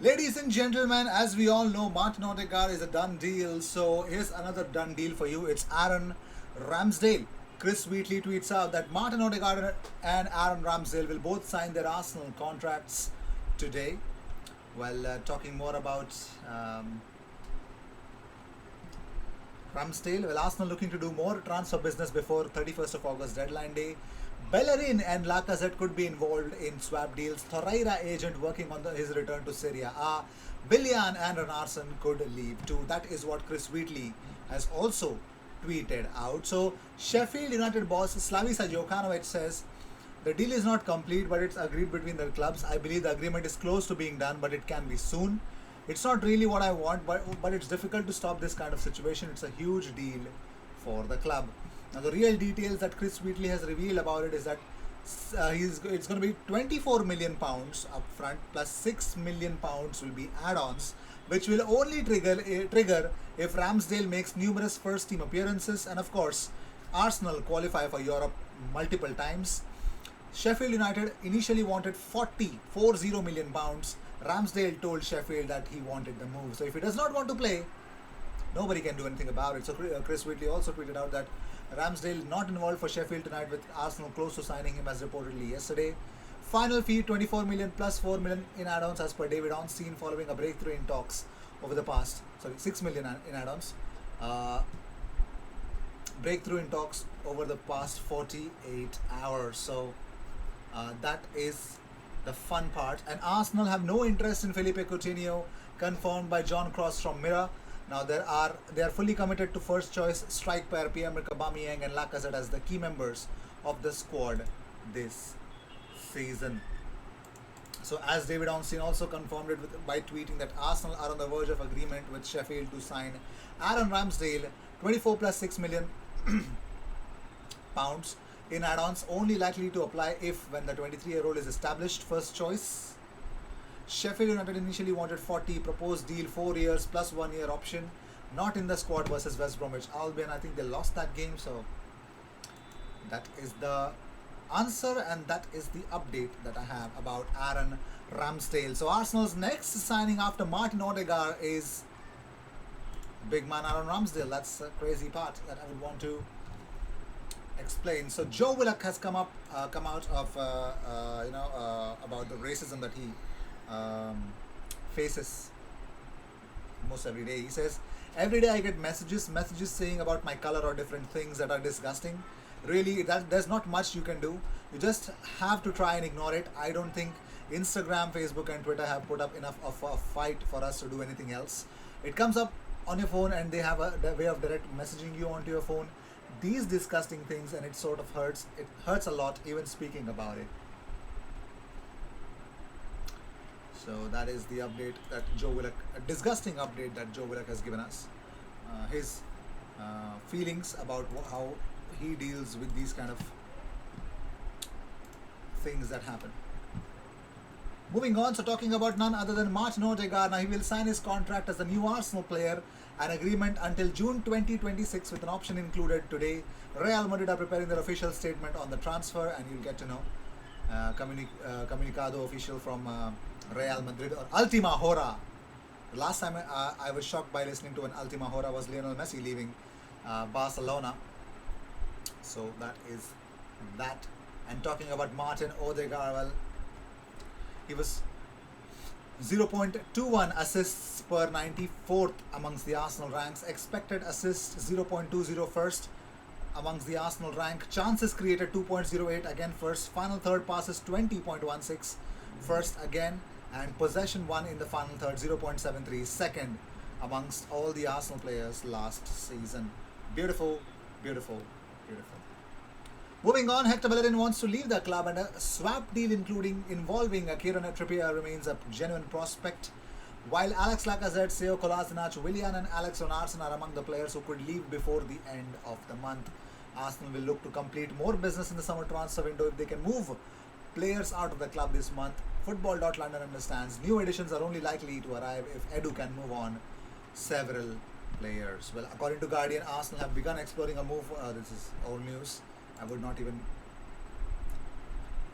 Ladies and gentlemen, as we all know, Martin Odegaard is a done deal. So here's another done deal for you. It's Aaron Ramsdale. Chris Wheatley tweets out that Martin Odegaard and Aaron Ramsdale will both sign their Arsenal contracts today. Well, talking more about Ramsdale. Well, Arsenal looking to do more transfer business before 31st of August deadline day. Bellerin and Lacazette could be involved in swap deals. Torreira agent working on his return to Serie A. Willian and Renarsson could leave too. That is what Chris Wheatley has also tweeted out. So Sheffield United boss Slavica Jokanovic says the deal is not complete, but it's agreed between the clubs. I believe the agreement is close to being done, but it can be soon. It's not really what I want, but it's difficult to stop this kind of situation. It's a huge deal for the club. Now, the real details that Chris Wheatley has revealed about it is that it's going to be 24 million pounds up front plus 6 million pounds will be add-ons, which will only trigger if Ramsdale makes numerous first-team appearances, and of course, Arsenal qualify for Europe multiple times. Sheffield United initially wanted 40 million pounds. Ramsdale told Sheffield that he wanted the move. So if he does not want to play, nobody can do anything about it. So Chris Wheatley also tweeted out that Ramsdale not involved for Sheffield tonight, with Arsenal close to signing him as reportedly yesterday. Final fee 24 million plus 4 million in add-ons as per David Ornstein following a breakthrough in talks over the past 6 million in add-ons. Breakthrough in talks over the past 48 hours. So that is the fun part. And Arsenal have no interest in Felipe Coutinho, confirmed by John Cross from Mirror. Now they are fully committed to first choice strike pair Pierre-Emerick Aubameyang and Lacazette as the key members of the squad this season. So as David Ornstein also confirmed it by tweeting that Arsenal are on the verge of agreement with Sheffield to sign Aaron Ramsdale, 24 plus 6 million pounds in add-ons, only likely to apply if when the 23-year-old is established first choice. Sheffield United initially wanted 40, proposed deal 4 years plus 1 year option, not in the squad versus West Bromwich Albion. I think they lost that game, so that is the answer and that is the update that I have about Aaron Ramsdale. So Arsenal's next signing after Martin Odegaard is big man Aaron Ramsdale. That's a crazy part that I would want to explain. So Joe Willock has come out of about the racism that he faces most every day. He says, every day I get messages saying about my color or different things that are disgusting. Really, there's not much you can do. You just have to try and ignore it. I don't think Instagram, Facebook and Twitter have put up enough of a fight for us to do anything else. It comes up on your phone and they have a way of direct messaging you onto your phone. These disgusting things, and it sort of hurts. It hurts a lot even speaking about it. So that is the update that Joe Willock, a disgusting update that Joe Willock has given us. His feelings about how he deals with these kind of things that happen. Moving on, so talking about none other than Martin Odegaard. Now he will sign his contract as a new Arsenal player, an agreement until June 2026 with an option included today. Real Madrid are preparing their official statement on the transfer and you'll get to know. Comunicado official from Real Madrid or Ultima Hora. The last time I was shocked by listening to an Ultima Hora was Lionel Messi leaving Barcelona. So that is that. And talking about Martin Odegaard, well, he was 0.21 assists per 94th amongst the Arsenal ranks. Expected assists 0.20 first amongst the Arsenal rank. Chances created 2.08 again first. Final third passes 20.16 first again. And possession won in the final third 0.73 second amongst all the Arsenal players last season. Beautiful, beautiful, beautiful. Moving on, Hector Bellerin wants to leave the club and a swap deal involving Kieran Trippier remains a genuine prospect. While Alex Lacazette, Seo Kolasinac, Willian and Alex Renarsson are among the players who could leave before the end of the month. Arsenal will look to complete more business in the summer transfer window if they can move players out of the club this month. Football.London understands new additions are only likely to arrive if Edu can move on several players. Well, according to Guardian, Arsenal have begun exploring a move. This is old news. I would not even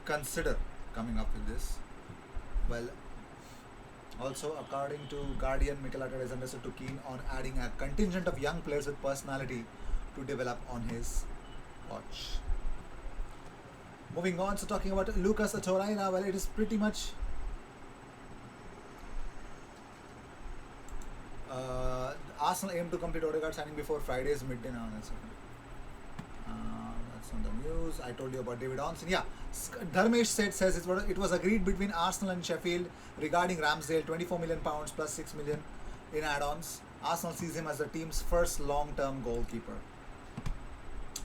consider coming up with this. Well, Also, according to Guardian, Mikel Arteta is understood to keen on adding a contingent of young players with personality to develop on his watch. Moving on, so talking about Lucas Torreira, well, it is pretty much Arsenal aim to complete Odegaard signing before Friday's midday. Now, that's on the news. I told you about David Onson. Yeah, Dharmesh says it was agreed between Arsenal and Sheffield regarding Ramsdale, 24 million pounds plus 6 million in add-ons. Arsenal sees him as the team's first long-term goalkeeper.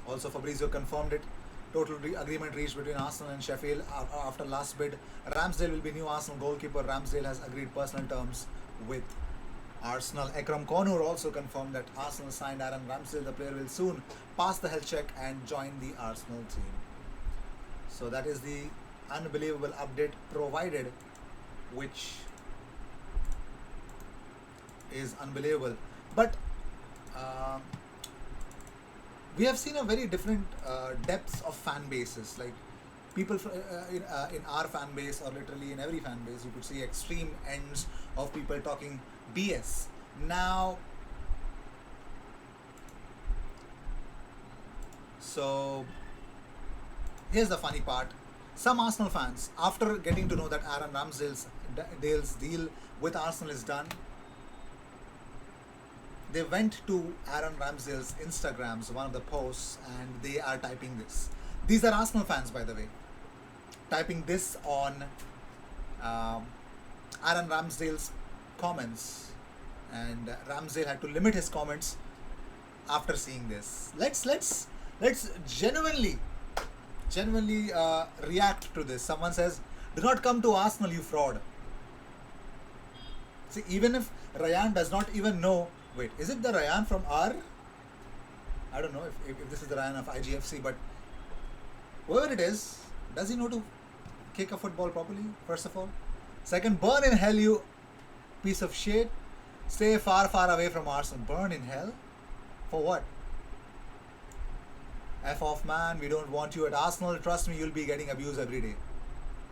Also, Fabrizio confirmed it. Total agreement reached between Arsenal and Sheffield after last bid. Ramsdale will be new Arsenal goalkeeper. Ramsdale has agreed personal terms with Arsenal. Ekram Konur also confirmed that Arsenal signed Aaron Ramsdale. The player will soon pass the health check and join the Arsenal team. So that is the unbelievable update provided, which is unbelievable. But we have seen a very different depths of fan bases. Like people in our fan base, or literally in every fan base, you could see extreme ends of people talking BS. Now, so here's the funny part. Some Arsenal fans, after getting to know that Aaron Ramsdale's deal with Arsenal is done, they went to Aaron Ramsdale's Instagrams, one of the posts, and they are typing this. These are Arsenal fans, by the way, typing this on Aaron Ramsdale's comments, and Ramsdale had to limit his comments after seeing this. Let's genuinely react to this. Someone says, "Do not come to Arsenal, you fraud." See, even if Ryan does not even know. Wait, is it the Ryan from R? I don't know if this is the Ryan of IGFC, but whoever it is, does he know to kick a football properly, first of all? Second, burn in hell, you piece of shit. Stay far, far away from Arsenal. Burn in hell? For what? F off, man. We don't want you at Arsenal. Trust me, you'll be getting abuse every day.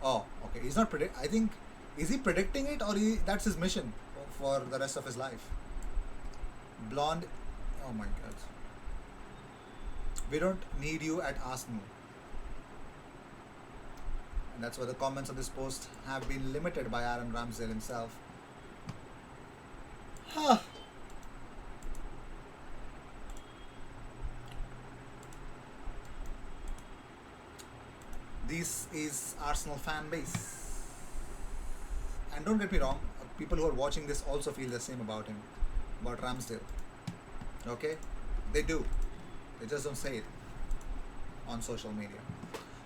Oh, okay. He's not I think, is he predicting it, or that's his mission for the rest of his life? Blonde. Oh my god. We don't need you at Arsenal. And that's why the comments on this post have been limited by Aaron Ramsdale himself. Huh. This is Arsenal fan base. And don't get me wrong, people who are watching this also feel the same about him, about Ramsdale. Okay? They do. They just don't say it on social media.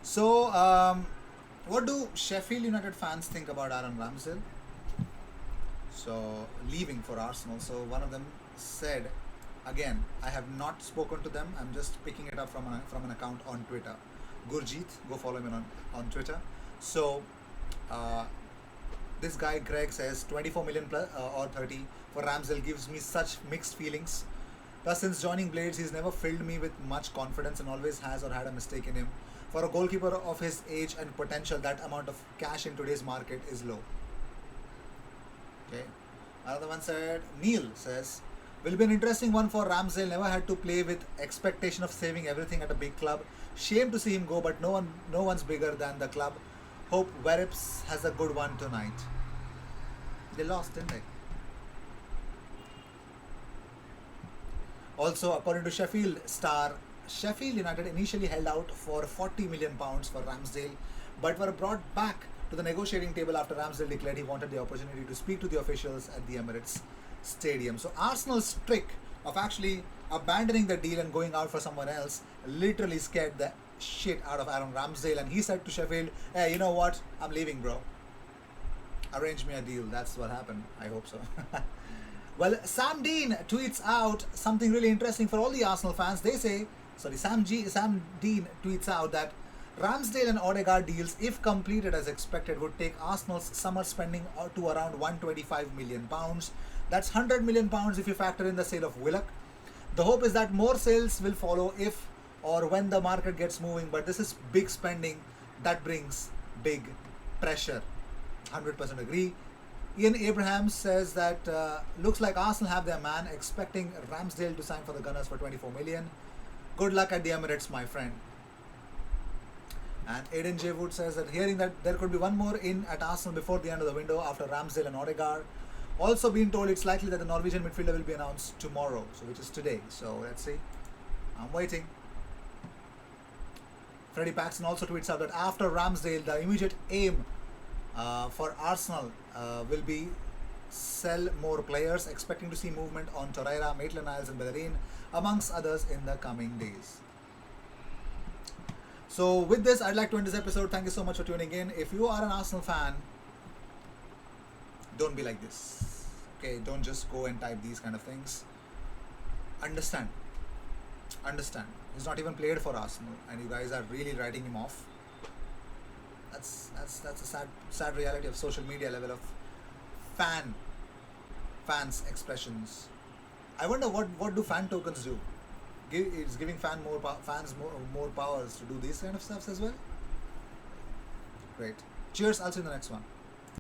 So, what do Sheffield United fans think about Aaron Ramsdale? So, leaving for Arsenal. So, one of them said, again, I have not spoken to them. I'm just picking it up from an account on Twitter. Gurjeet, go follow him on Twitter. So, this guy Greg says 24 million plus, or 30 for Ramsdale gives me such mixed feelings. Thus, since joining Blades, he's never filled me with much confidence and always has or had a mistake in him. For a goalkeeper of his age and potential, that amount of cash in today's market is low. Okay. Another one said, Neil says, will be an interesting one for Ramsdale. Never had to play with expectation of saving everything at a big club. Shame to see him go, but no one's bigger than the club. Hope Verips has a good one tonight. They lost, didn't they? Also, according to Sheffield Star, Sheffield United initially held out for £40 million for Ramsdale, but were brought back to the negotiating table after Ramsdale declared he wanted the opportunity to speak to the officials at the Emirates Stadium. So Arsenal's trick of actually abandoning the deal and going out for someone else literally scared the shit out of Aaron Ramsdale, and he said to Sheffield, hey, you know what? I'm leaving, bro. Arrange me a deal. That's what happened. I hope so. Well, Sam Dean tweets out something really interesting for all the Arsenal fans. Sam Dean tweets out that Ramsdale and Odegaard deals, if completed as expected, would take Arsenal's summer spending to around £125 million. That's £100 million if you factor in the sale of Willock. The hope is that more sales will follow if or when the market gets moving, but this is big spending that brings big pressure. 100% agree. Ian Abraham says that looks like Arsenal have their man, expecting Ramsdale to sign for the Gunners for 24 million. Good luck at the Emirates, my friend. And Aiden J. Wood says that hearing that there could be one more in at Arsenal before the end of the window after Ramsdale and Odegaard. Also being told it's likely that the Norwegian midfielder will be announced tomorrow, so which is today. So let's see. I'm waiting. Freddie Paxton also tweets out that after Ramsdale, the immediate aim for Arsenal will be sell more players, expecting to see movement on Torreira, Maitland-Niles and Bellerin, amongst others in the coming days. So with this, I'd like to end this episode. Thank you so much for tuning in. If you are an Arsenal fan, don't be like this. Okay, don't just go and type these kind of things. Understand. He's not even played for Arsenal, and you guys are really writing him off. That's a sad reality of social media level of fans expressions. I wonder what do fan tokens do? It's giving fans more powers to do these kind of stuffs as well. Great. Cheers. I'll see you in the next one.